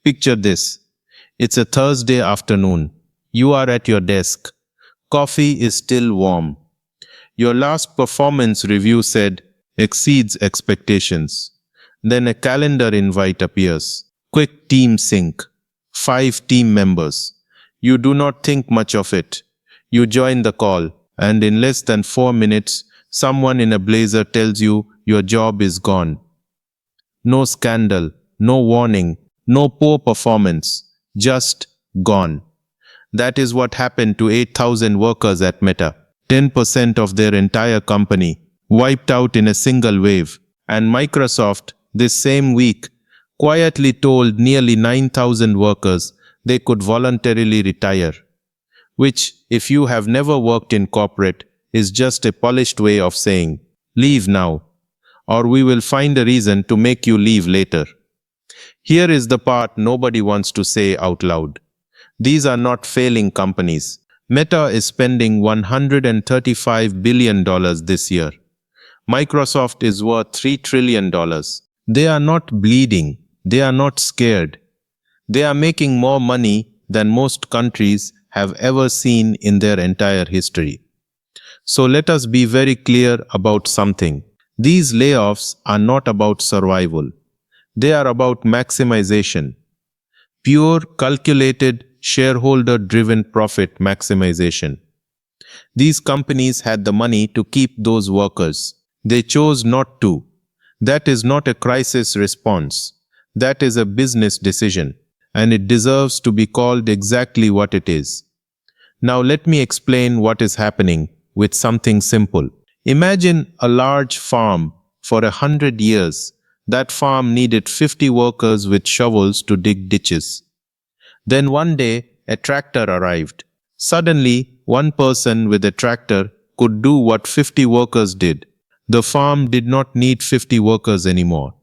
Picture this. It's a Thursday afternoon. You are at your desk. Coffee is still warm. Your last performance review said, exceeds expectations. Then a calendar invite appears. Quick team sync. 5 team members. You do not think much of it. You join the call, and in less than 4 minutes, someone in a blazer tells you your job is gone. No scandal, no warning, no poor performance, just gone. That is what happened to 8,000 workers at Meta. 10% of their entire company wiped out in a single wave. And Microsoft, this same week, quietly told nearly 9,000 workers they could voluntarily retire. Which, if you have never worked in corporate, is just a polished way of saying, leave now, or we will find a reason to make you leave later. Here is the part nobody wants to say out loud. These are not failing companies. Meta is spending $135 billion this year. Microsoft is worth $3 trillion. They are not bleeding. They are not scared. They are making more money than most countries have ever seen in their entire history. So let us be very clear about something. These layoffs are not about survival. They are about maximization. Pure, calculated, shareholder-driven profit maximization. These companies had the money to keep those workers. They chose not to. That is not a crisis response. That is a business decision, and it deserves to be called exactly what it is. Now let me explain what is happening with something simple. Imagine a large farm. For 100 years, that farm needed 50 workers with shovels to dig ditches. Then one day, a tractor arrived. Suddenly, one person with a tractor could do what 50 workers did. The farm did not need 50 workers anymore.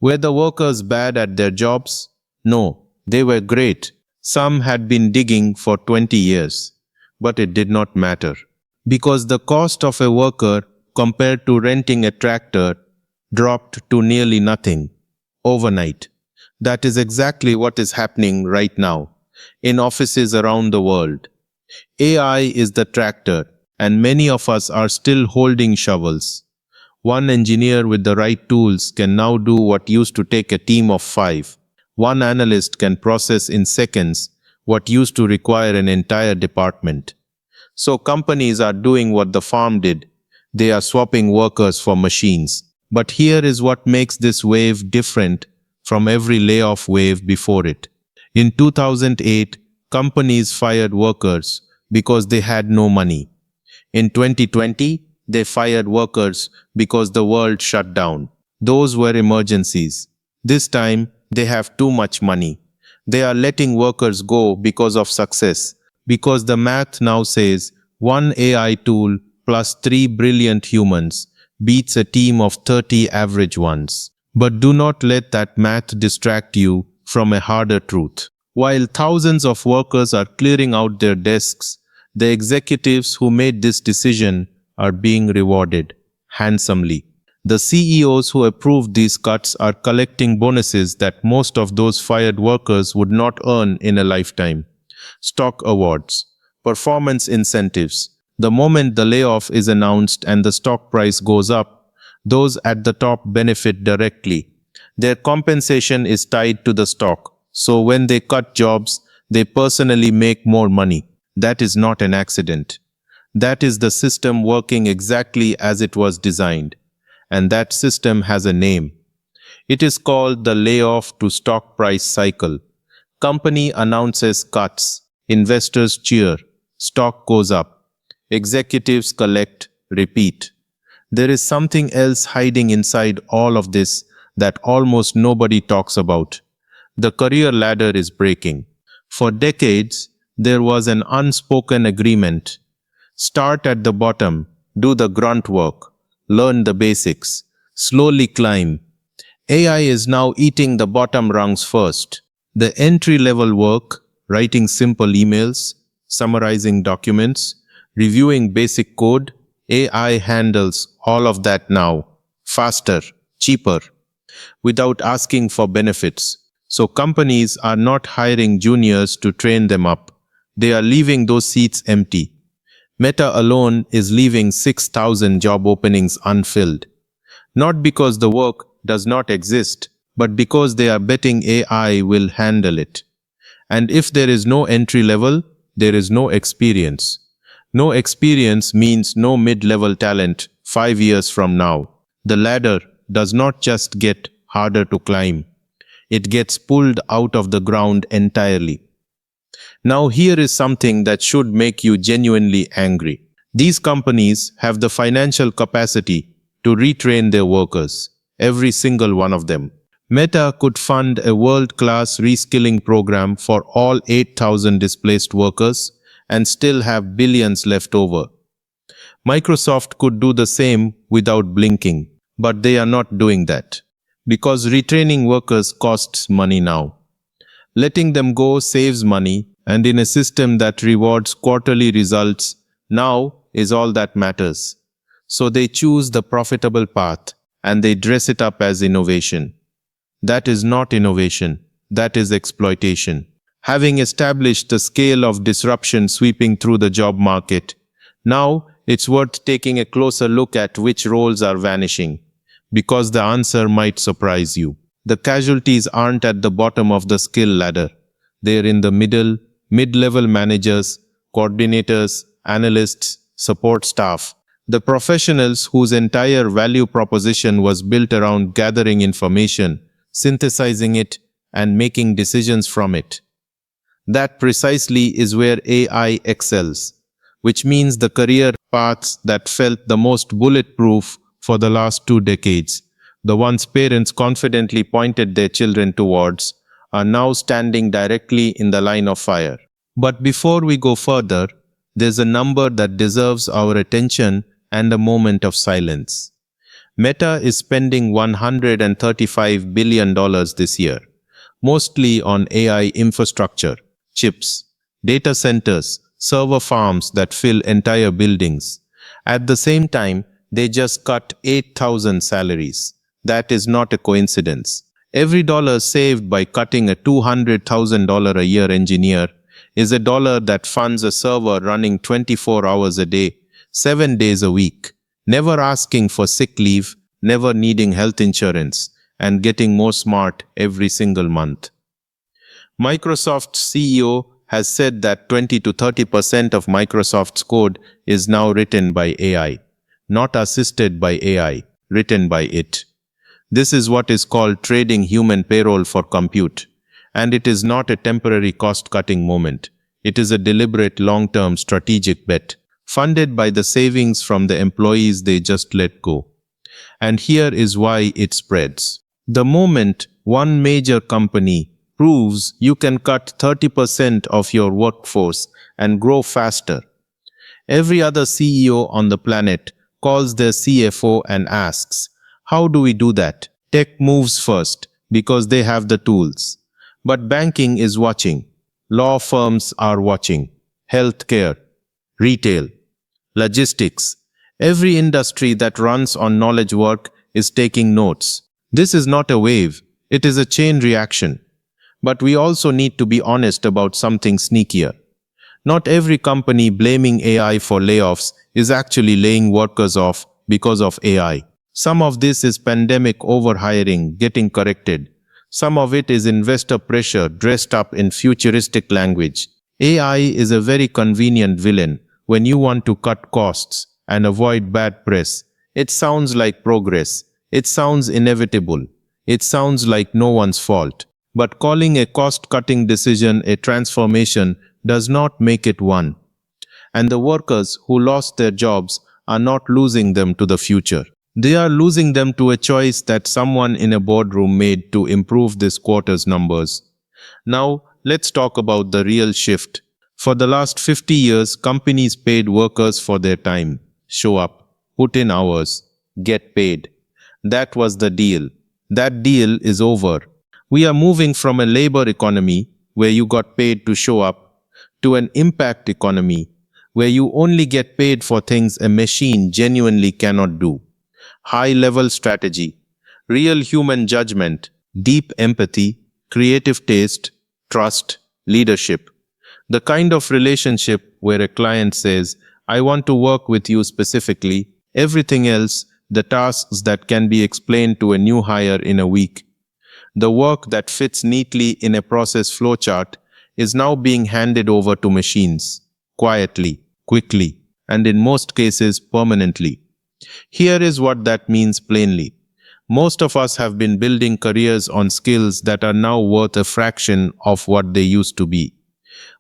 Were the workers bad at their jobs? No, they were great. Some had been digging for 20 years. But it did not matter. Because the cost of a worker compared to renting a tractor dropped to nearly nothing overnight. That is exactly what is happening right now in offices around the world. AI is the tractor, and many of us are still holding shovels. One engineer with the right tools can now do what used to take a team of 5. One analyst can process in seconds what used to require an entire department. So companies are doing what the farm did. They are swapping workers for machines. But here is what makes this wave different from every layoff wave before it. In 2008, companies fired workers because they had no money. In 2020, they fired workers because the world shut down. Those were emergencies. This time, they have too much money. They are letting workers go because of success, because the math now says one AI tool plus 3 brilliant humans beats a team of 30 average ones. But do not let that math distract you from a harder truth. While thousands of workers are clearing out their desks, the executives who made this decision are being rewarded handsomely. The CEOs who approved these cuts are collecting bonuses that most of those fired workers would not earn in a lifetime. Stock awards, performance incentives. The moment the layoff is announced and the stock price goes up, those at the top benefit directly. Their compensation is tied to the stock, so when they cut jobs, they personally make more money. That is not an accident. That is the system working exactly as it was designed. And that system has a name. It is called the layoff to stock price cycle. Company announces cuts. Investors cheer. Stock goes up. Executives collect, repeat. There is something else hiding inside all of this that almost nobody talks about. The career ladder is breaking. For decades, there was an unspoken agreement. Start at the bottom, do the grunt work, learn the basics, slowly climb. AI is now eating the bottom rungs first. The entry-level work, writing simple emails, summarizing documents, reviewing basic code, AI handles all of that now, faster, cheaper, without asking for benefits. So companies are not hiring juniors to train them up. They are leaving those seats empty. Meta alone is leaving 6,000 job openings unfilled. Not because the work does not exist, but because they are betting AI will handle it. And if there is no entry level, there is no experience. No experience means no mid-level talent 5 years from now. The ladder does not just get harder to climb. It gets pulled out of the ground entirely. Now here is something that should make you genuinely angry. These companies have the financial capacity to retrain their workers, every single one of them. Meta could fund a world-class reskilling program for all 8,000 displaced workers and still have billions left over. Microsoft could do the same without blinking, but they are not doing that. Because retraining workers costs money now. Letting them go saves money, and in a system that rewards quarterly results, now is all that matters. So they choose the profitable path, and they dress it up as innovation. That is not innovation, that is exploitation. Having established the scale of disruption sweeping through the job market, now it's worth taking a closer look at which roles are vanishing, because the answer might surprise you. The casualties aren't at the bottom of the skill ladder. They're in the middle, mid-level managers, coordinators, analysts, support staff. The professionals whose entire value proposition was built around gathering information, synthesizing it, and making decisions from it. That precisely is where AI excels, which means the career paths that felt the most bulletproof for the last 2 decades, the ones parents confidently pointed their children towards, are now standing directly in the line of fire. But before we go further, there's a number that deserves our attention and a moment of silence. Meta is spending $135 billion this year, mostly on AI infrastructure, chips, data centers, server farms that fill entire buildings. At the same time, they just cut 8,000 salaries. That is not a coincidence. Every dollar saved by cutting a $200,000 a year engineer is a dollar that funds a server running 24 hours a day, 7 days a week, never asking for sick leave, never needing health insurance, and getting more smart every single month. Microsoft's CEO has said that 20 to 30% of Microsoft's code is now written by AI, not assisted by AI, written by it. This is what is called trading human payroll for compute, and it is not a temporary cost-cutting moment. It is a deliberate long-term strategic bet, funded by the savings from the employees they just let go. And here is why it spreads. The moment one major company proves you can cut 30% of your workforce and grow faster, every other CEO on the planet calls their CFO and asks, how do we do that? Tech moves first because they have the tools. But banking is watching. Law firms are watching. Healthcare, retail, logistics. Every industry that runs on knowledge work is taking notes. This is not a wave. It is a chain reaction. But we also need to be honest about something sneakier. Not every company blaming AI for layoffs is actually laying workers off because of AI. Some of this is pandemic overhiring getting corrected. Some of it is investor pressure dressed up in futuristic language. AI is a very convenient villain when you want to cut costs and avoid bad press. It sounds like progress. It sounds inevitable. It sounds like no one's fault. But calling a cost-cutting decision a transformation does not make it one. And the workers who lost their jobs are not losing them to the future. They are losing them to a choice that someone in a boardroom made to improve this quarter's numbers. Now, let's talk about the real shift. For the last 50 years, companies paid workers for their time. Show up, put in hours, get paid. That was the deal. That deal is over. We are moving from a labor economy where you got paid to show up to an impact economy where you only get paid for things a machine genuinely cannot do. High-level strategy, real human judgment, deep empathy, creative taste, trust, leadership. The kind of relationship where a client says, I want to work with you specifically, everything else, the tasks that can be explained to a new hire in a week. The work that fits neatly in a process flowchart is now being handed over to machines, quietly, quickly, and in most cases permanently. Here is what that means plainly. Most of us have been building careers on skills that are now worth a fraction of what they used to be.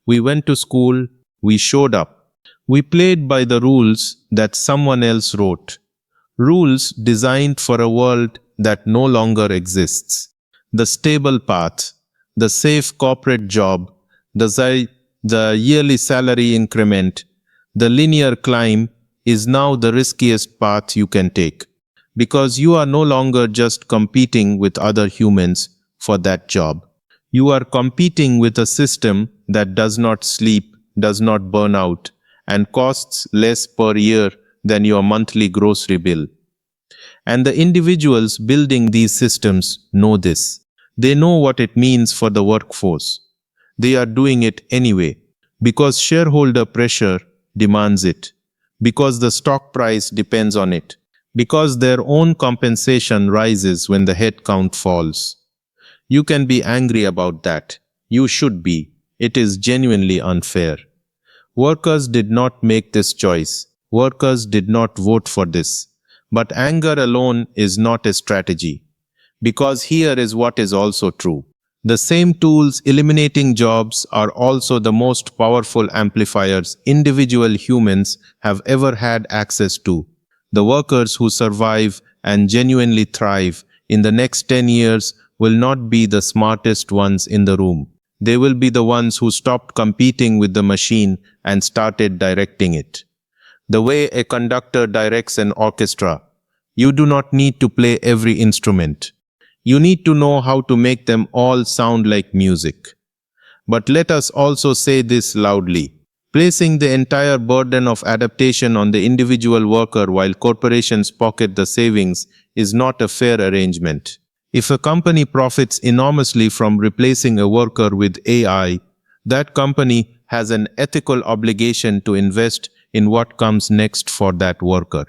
We went to school, we showed up. We played by the rules that someone else wrote. Rules designed for a world that no longer exists. The stable path, the safe corporate job, the yearly salary increment, the linear climb is now the riskiest path you can take. Because you are no longer just competing with other humans for that job. You are competing with a system that does not sleep, does not burn out, and costs less per year than your monthly grocery bill. And the individuals building these systems know this. They know what it means for the workforce. They are doing it anyway, because shareholder pressure demands it, because the stock price depends on it, because their own compensation rises when the headcount falls. You can be angry about that. You should be. It is genuinely unfair. Workers did not make this choice. Workers did not vote for this. But anger alone is not a strategy. Because here is what is also true. The same tools eliminating jobs are also the most powerful amplifiers individual humans have ever had access to. The workers who survive and genuinely thrive in the next 10 years will not be the smartest ones in the room. They will be the ones who stopped competing with the machine and started directing it. The way a conductor directs an orchestra, you do not need to play every instrument. You need to know how to make them all sound like music. But let us also say this loudly. Placing the entire burden of adaptation on the individual worker while corporations pocket the savings is not a fair arrangement. If a company profits enormously from replacing a worker with AI, that company has an ethical obligation to invest in what comes next for that worker,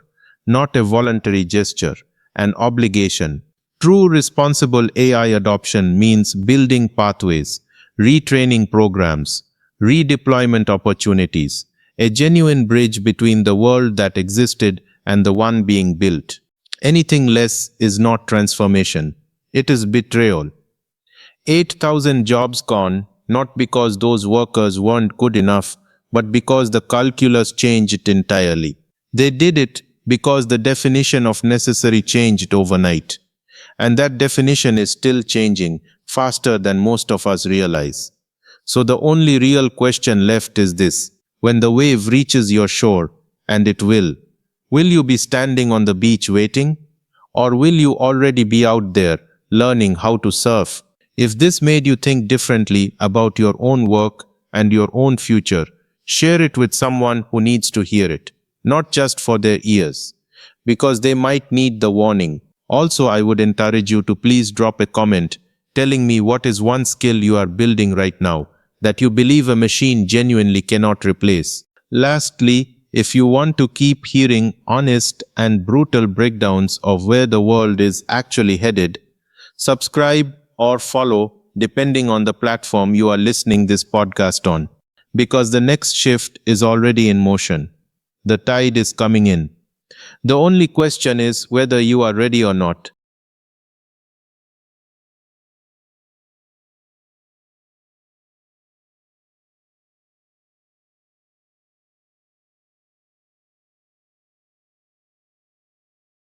not a voluntary gesture, an obligation. True responsible AI adoption means building pathways, retraining programs, redeployment opportunities, a genuine bridge between the world that existed and the one being built. Anything less is not transformation. It is betrayal. 8,000 jobs gone, not because those workers weren't good enough, but because the calculus changed entirely. They did it because the definition of necessary changed overnight. And that definition is still changing faster than most of us realize. So the only real question left is this: when the wave reaches your shore, and it will you be standing on the beach waiting? Or will you already be out there learning how to surf? If this made you think differently about your own work and your own future, share it with someone who needs to hear it, not just for their ears, because they might need the warning. Also, I would encourage you to please drop a comment telling me what is one skill you are building right now that you believe a machine genuinely cannot replace. Lastly, if you want to keep hearing honest and brutal breakdowns of where the world is actually headed, subscribe or follow depending on the platform you are listening this podcast on, because the next shift is already in motion. The tide is coming in. The only question is whether you are ready or not.